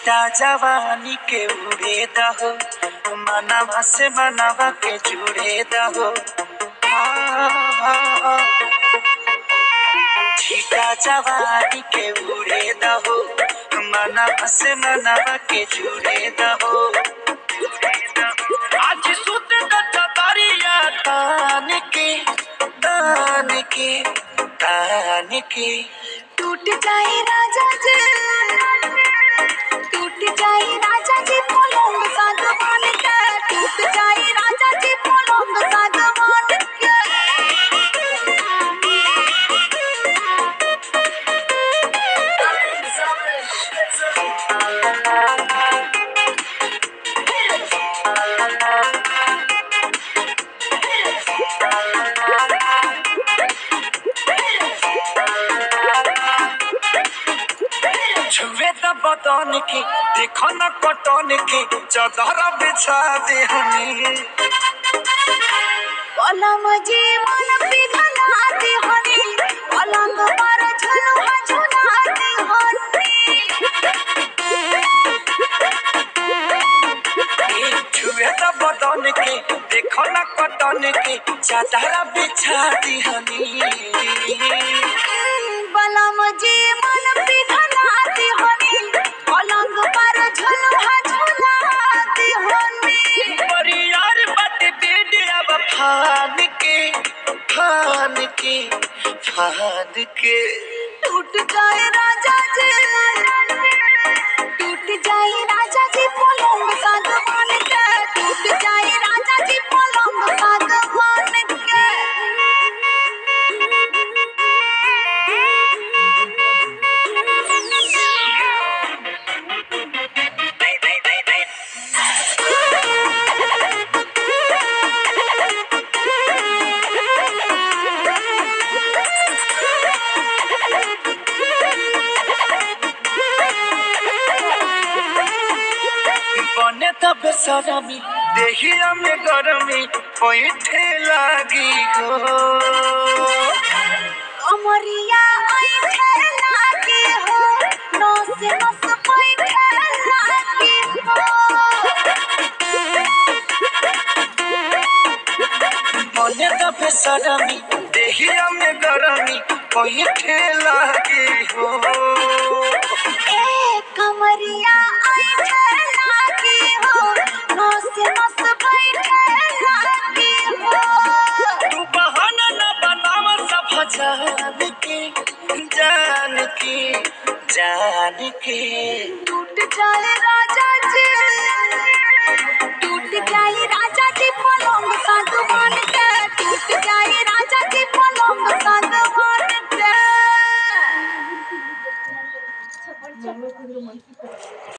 छीटा जवानी के उड़े दहो, मनवा से मनवा के जुड़े दहो। छीटा जवानी के उड़े दहो, मनवा से मनवा के जुड़े दहो। आज सुत दरिया तान के तान के तान के टूट जाए राजा जी, टूट जाए राजा जी पलंग सागवान के, टूट जाए राजा जी पलंग सागवान के। छुए त बदन के देखो न कटन के, चदर बिछा दे हनी। पलंग जी मन पिघलाती हनी, पलंग पर झुलुआ झुलाती हनी। छुए त बदन के देखो न कटन के, चदर बिछा दे हनी। पलंग जी मन पिघलाती हनी, पलंग पर झुलुआ झुलाती हनी। परियार बाटे बेड अब फान के फान के फान के। टूट जाए राजा जी, टूट जाए राजा जी पलंग सागवान के, टूट जाए राजा जी पलंग सागवान के। बने त बेसरमी देहिया में गरमी पैठे लागी हो। अमरिया ऐठे लागी हो, नस नस पैठे लागी हो। बने त बेसरमी देहिया में गरमी पैठे लागी हो। ए कमरिया ऐठे लागी हो, नस नस पैठे लागी हो। तू बहाना न बनावा सब जान के जान के जान के। टूट जाए राजा